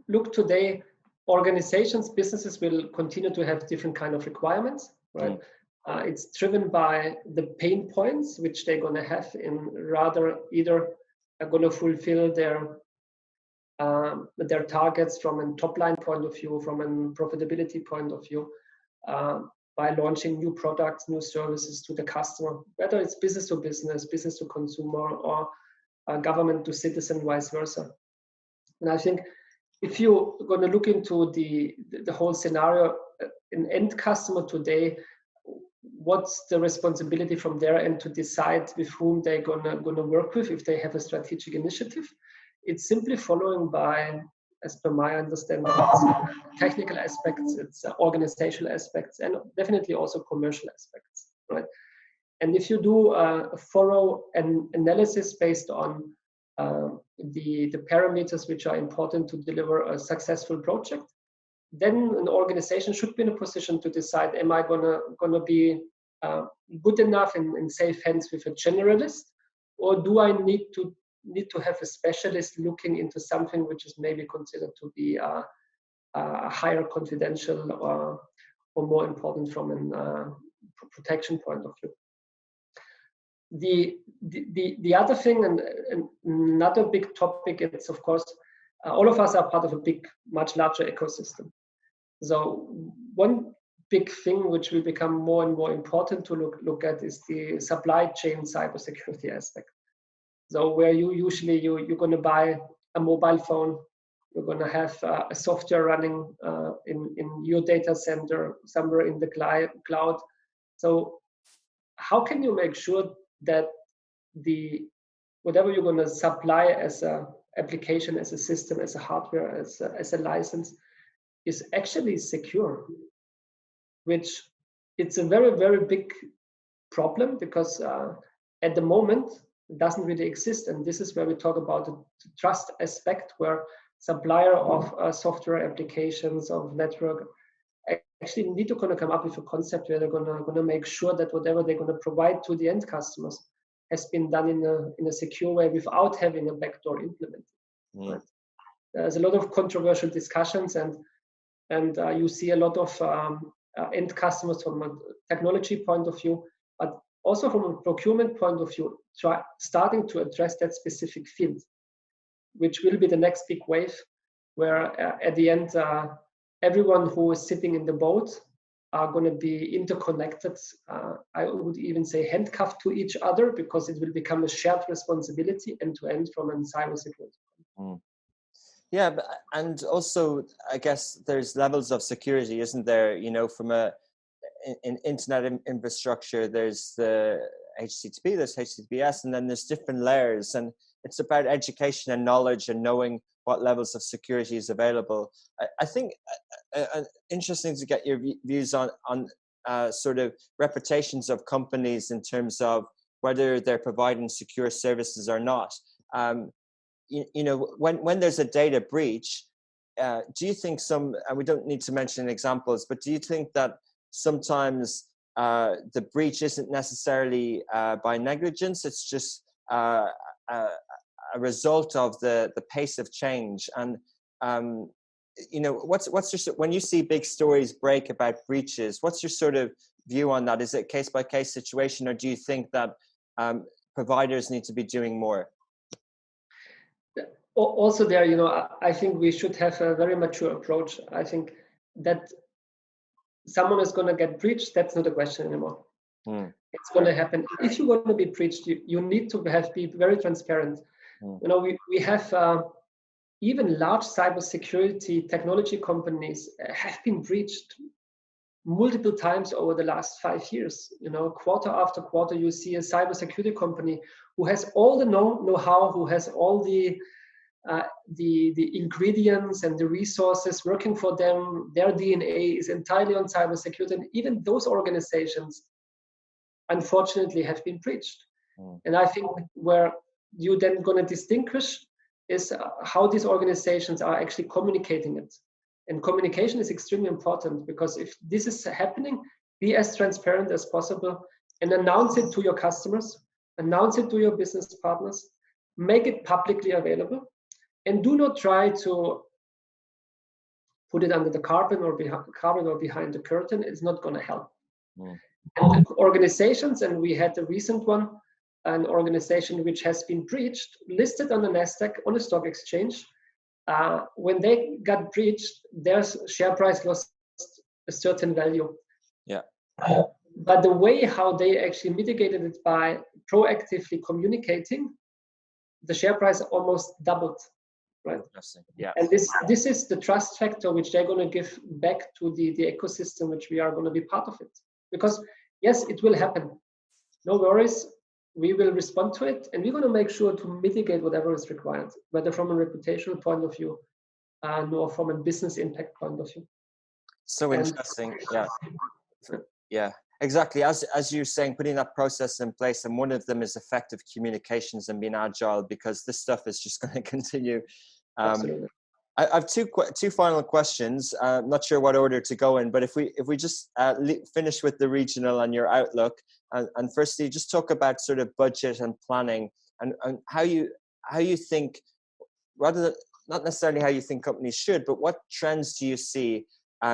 look today, organizations, businesses will continue to have different kind of requirements, right? It's driven by the pain points which they're going to have in rather either are going to fulfill their their targets from a top line point of view, from a profitability point of view, by launching new products, new services to the customer, whether it's business to business, business to consumer, or government to citizen, vice versa. And I think if you're going to look into the whole scenario, an end customer today, what's the responsibility from their end to decide with whom they're gonna work with if they have a strategic initiative? It's simply following by, as per my understanding, it's technical aspects, it's organizational aspects, and definitely also commercial aspects, right? And if you do a thorough analysis based on the parameters which are important to deliver a successful project, then an organization should be in a position to decide: am I gonna be good enough in safe hands with a generalist, or do I need to have a specialist looking into something which is maybe considered to be a higher confidential or more important from a protection point of view. The other thing, and another big topic, it's of course all of us are part of a big, much larger ecosystem. So one big thing which will become more and more important to look at is the supply chain cybersecurity aspect. So where you're going to buy a mobile phone, you're going to have a software running in your data center somewhere in the cloud. So how can you make sure that whatever you're going to supply as a application, as a system, as a hardware, as a license, is actually secure? Which it's a very, very big problem, because at the moment it doesn't really exist. And this is where we talk about the trust aspect, where supplier of software applications, of network, actually need to kind of come up with a concept where they're gonna make sure that whatever they're gonna provide to the end customers has been done in a secure way without having a backdoor implemented. Right? There's a lot of controversial discussions, and you see a lot of end customers from a technology point of view, but also from a procurement point of view, starting to address that specific field, which will be the next big wave, where at the end, everyone who is sitting in the boat are going to be interconnected. I would even say handcuffed to each other, because it will become a shared responsibility end to end from a cybersecurity. Yeah, and also I guess there's levels of security, isn't there? You know, from in internet infrastructure, there's the HTTP, there's HTTPS, and then there's different layers, and it's about education and knowledge and knowing what levels of security is available. I think interesting to get your views on sort of reputations of companies in terms of whether they're providing secure services or not. You know, when there's a data breach, do you think and we don't need to mention examples, but do you think that sometimes the breach isn't necessarily by negligence, it's just a result of the pace of change? And you know, what's your, when you see big stories break about breaches, what's your sort of view on that? Is it case by case situation, or do you think that providers need to be doing more? Also there, you know, I think we should have a very mature approach. I think that someone is going to get breached, that's not a question anymore. It's going to happen. If you're going to be breached, you need to be very transparent. You know, we have even large cybersecurity technology companies have been breached multiple times over the last 5 years. You know, quarter after quarter, you see a cybersecurity company who has all the know-how, who has all the ingredients and the resources working for them. Their DNA is entirely on cybersecurity, and even those organizations, unfortunately, have been breached. And I think where you then going to distinguish is how these organizations are actually communicating it. And communication is extremely important, because if this is happening, be as transparent as possible and announce it to your customers, announce it to your business partners, make it publicly available, and do not try to put it under the carpet or behind the curtain. It's not going to help. And organizations, and we had a recent one, an organization which has been breached, listed on the Nasdaq, on a stock exchange, when they got breached, their share price lost a certain value. Yeah. But the way how they actually mitigated it by proactively communicating, the share price almost doubled, right? Interesting. Yeah. And this is the trust factor which they're going to give back to the ecosystem, which we are going to be part of it. Because yes, it will happen. No worries. We will respond to it, and we're going to make sure to mitigate whatever is required, whether from a reputational point of view, nor from a business impact point of view. So interesting. Yeah. Yeah, exactly. As you're saying, putting that process in place, and one of them is effective communications and being agile, because this stuff is just going to continue. Absolutely. I have two final questions. Not sure what order to go in, but if we just finish with the regional and your outlook, and firstly just talk about sort of budget and planning, and how you think, rather than not necessarily how you think companies should, but what trends do you see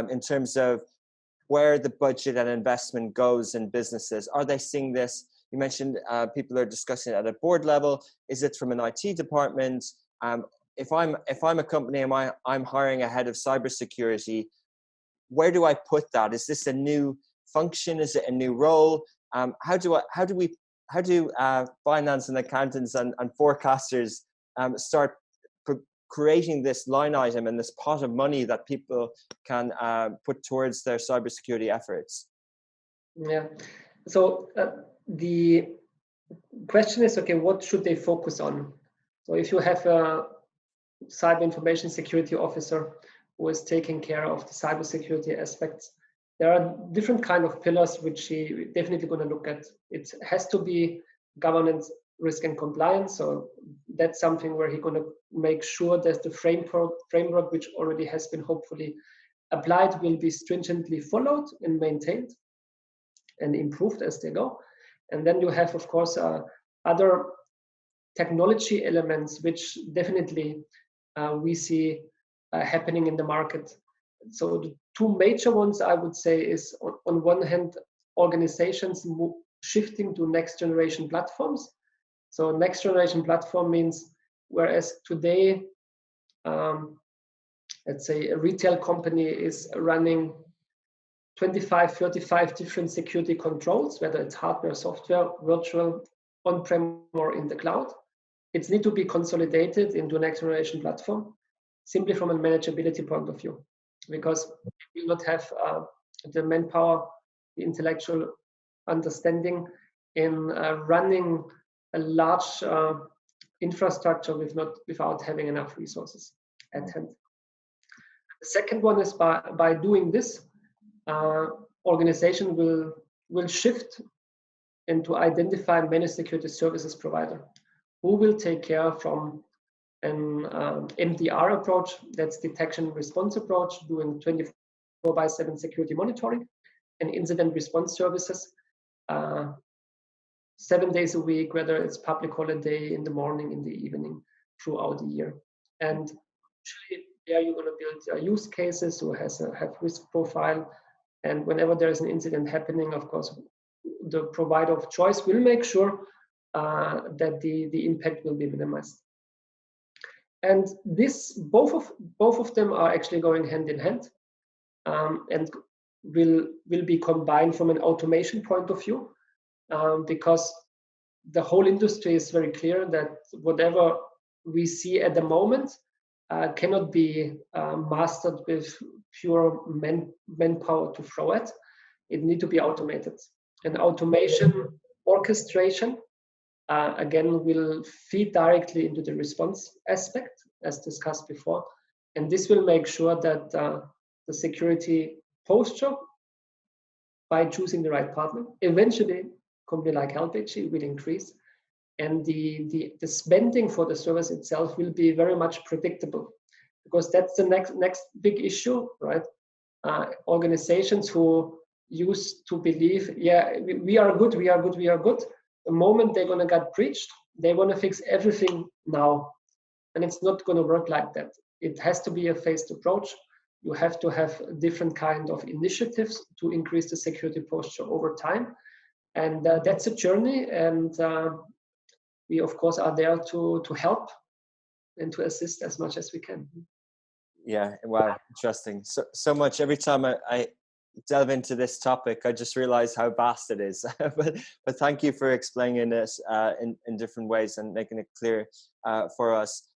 in terms of where the budget and investment goes in businesses? Are they seeing this? You mentioned people are discussing it at a board level. Is it from an IT department? If I'm a company and I'm hiring a head of cybersecurity, where do I put that? Is this a new function? Is it a new role? How do finance and accountants and forecasters start creating this line item and this pot of money that people can put towards their cybersecurity efforts? Yeah. So the question is, okay, what should they focus on? So if you have a cyber information security officer who is taking care of the cybersecurity aspects, there are different kind of pillars which he definitely going to look at. It has to be governance, risk and compliance. So that's something where he's going to make sure that the framework which already has been hopefully applied will be stringently followed and maintained and improved as they go. And then you have, of course, other technology elements which definitely we see happening in the market. So the two major ones I would say is on one hand, organizations shifting to next generation platforms. So next generation platform means, whereas today, let's say a retail company is running 25, 35 different security controls, whether it's hardware, software, virtual, on-prem or in the cloud. It needs to be consolidated into a next generation platform, simply from a manageability point of view, because we will not have the manpower, the intellectual understanding in running a large infrastructure without having enough resources at hand. The second one is by doing this, organization will shift into identify managed security services provider who will take care from an MDR approach, that's detection response approach, doing 24/7 security monitoring and incident response services, 7 days a week, whether it's public holiday, in the morning, in the evening, throughout the year. And usually there you're going to build use cases who have risk profile. And whenever there is an incident happening, of course, the provider of choice will make sure that the impact will be minimized. And this, both of them are actually going hand in hand, and will be combined from an automation point of view, because the whole industry is very clear that whatever we see at the moment cannot be mastered with pure manpower to throw at. It needs to be automated. And automation orchestration, again, will feed directly into the response aspect, as discussed before. And this will make sure that the security posture, by choosing the right partner, eventually, a company like HelpAG will increase. And the spending for the service itself will be very much predictable, because that's the next big issue, right? Organizations who used to believe, yeah, we are good. The moment they're going to get breached, they want to fix everything now. And it's not going to work like that. It has to be a phased approach. You have to have different kind of initiatives to increase the security posture over time. And that's a journey. And we, of course, are there to help and to assist as much as we can. Yeah, wow, interesting. So much. Every time I delve into this topic, I just realize how vast it is. but thank you for explaining this in different ways and making it clear for us.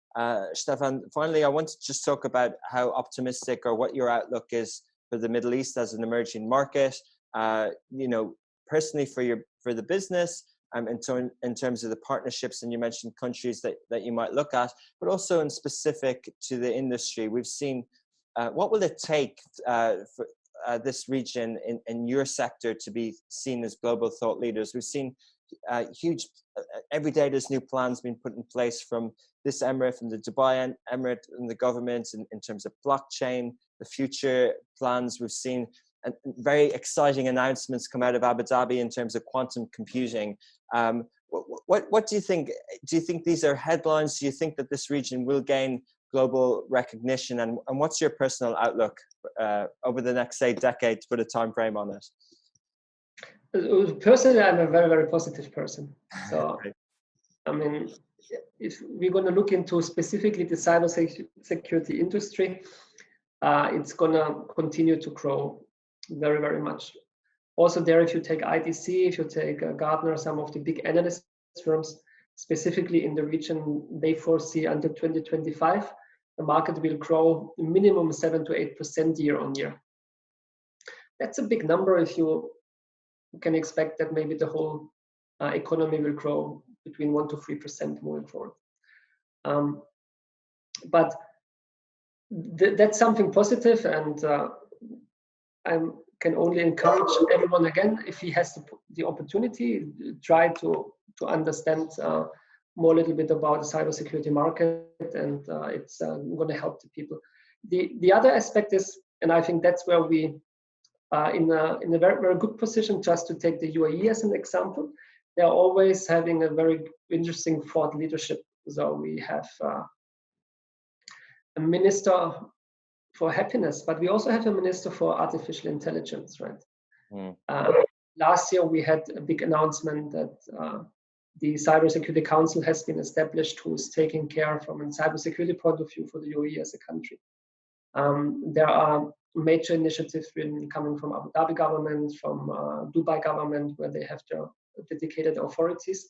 Stephan, finally, I want to just talk about how optimistic or what your outlook is for the Middle East as an emerging market. Personally for the business, in terms of the partnerships, and you mentioned countries that you might look at, but also in specific to the industry. We've seen what will it take for this region in your sector to be seen as global thought leaders? We've seen huge, every day there's new plans being put in place from this emirate, from the Dubai emirate and the government in terms of blockchain, the future plans. We've seen very exciting announcements come out of Abu Dhabi in terms of quantum computing. What do you think? Do you think these are headlines? Do you think that this region will gain global recognition? And what's your personal outlook over the next, say, decade, to put a time frame on it? Personally, I'm a very, very positive person. So, I mean, if we're going to look into specifically the cybersecurity industry, it's going to continue to grow very, very much. Also there, if you take IDC, if you take Gartner, some of the big analyst firms, specifically in the region, they foresee until 2025, the market will grow minimum 7 to 8% year on year. That's a big number if you can expect that maybe the whole economy will grow between 1 to 3% moving forward. But that's something positive, and I can only encourage everyone again, if he has the opportunity, try to understand more a little bit about the cybersecurity market, and it's going to help the people. The other aspect is, and I think that's where we are in a very, very good position, just to take the UAE as an example. They're always having a very interesting thought leadership. So we have a minister for happiness, but we also have a minister for artificial intelligence, right? Last year we had a big announcement that the Cybersecurity Council has been established, who's taking care from a cybersecurity point of view for the UAE as a country. There are major initiatives coming from Abu Dhabi government, from Dubai government, where they have their dedicated authorities,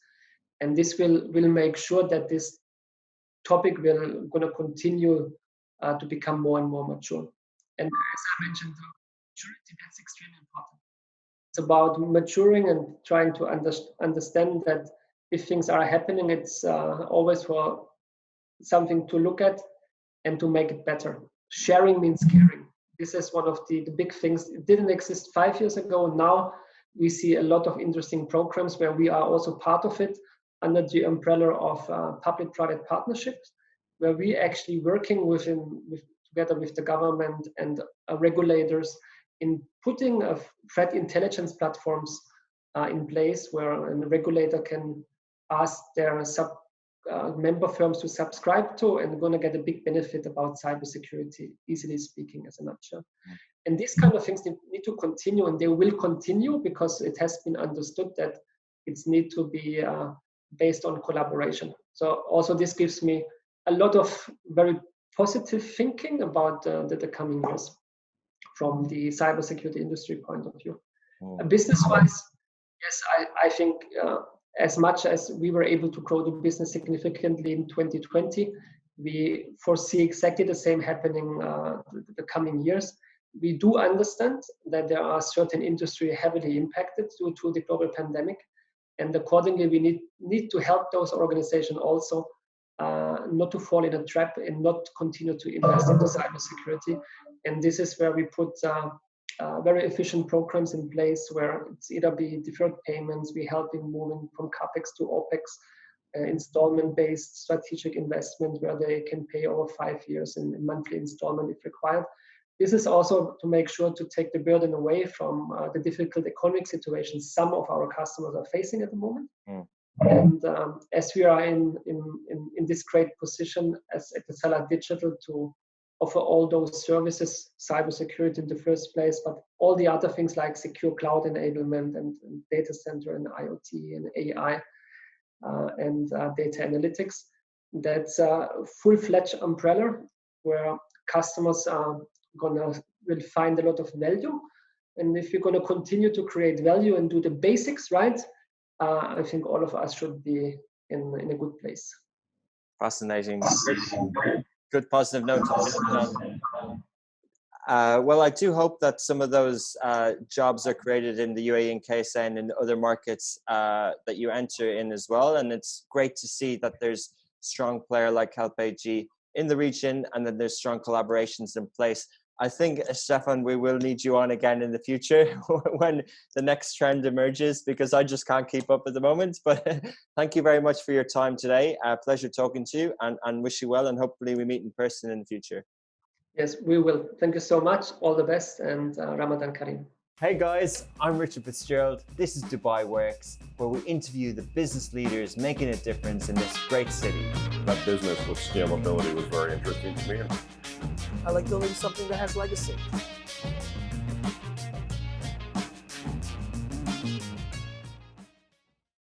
and this will make sure that this topic will going to continue to become more and more mature. And as I mentioned, maturity, that's extremely important. It's about maturing and trying to understand that if things are happening, it's always for something to look at and to make it better. Sharing means caring. This is one of the big things. It didn't exist 5 years ago. Now we see a lot of interesting programs where we are also part of it under the umbrella of public-private partnerships, where we actually working together with the government and regulators in putting threat intelligence platforms in place, where a regulator can ask their member firms to subscribe to, and going to get a big benefit about cybersecurity, easily speaking, as a nutshell. And these kind of things need to continue, and they will continue, because it has been understood that it's need to be based on collaboration. So also this gives me a lot of very positive thinking about the coming years from the cybersecurity industry point of view. Business-wise, yes, I think as much as we were able to grow the business significantly in 2020, we foresee exactly the same happening the coming years. We do understand that there are certain industries heavily impacted due to the global pandemic, and accordingly we need to help those organizations also not to fall in a trap and not continue to invest into cybersecurity. And this is where we put very efficient programs in place, where it's either be deferred payments, we helping moving from capex to opex, installment-based strategic investment, where they can pay over 5 years in monthly installment if required. This is also to make sure to take the burden away from the difficult economic situations some of our customers are facing at the moment. And as we are in this great position as Etisalat Digital to offer all those services, cybersecurity in the first place, but all the other things like secure cloud enablement and data center and IoT and AI and data analytics, That's a full-fledged umbrella where customers are will find a lot of value. And if you're gonna continue to create value and do the basics right, I think all of us should be in a good place. Fascinating. Good positive note to end on. Well, I do hope that some of those jobs are created in the UAE and KSA and in other markets that you enter in as well. And it's great to see that there's strong player like Help AG in the region, and then there's strong collaborations in place. I think, Stephan, we will need you on again in the future when the next trend emerges, because I just can't keep up at the moment. But thank you very much for your time today. Pleasure talking to you, and wish you well, and hopefully we meet in person in the future. Yes, we will. Thank you so much. All the best, and Ramadan Kareem. Hey guys, I'm Richard Fitzgerald. This is Dubai Works, where we interview the business leaders making a difference in this great city. That business with scalability was very interesting to me. I like building something that has legacy.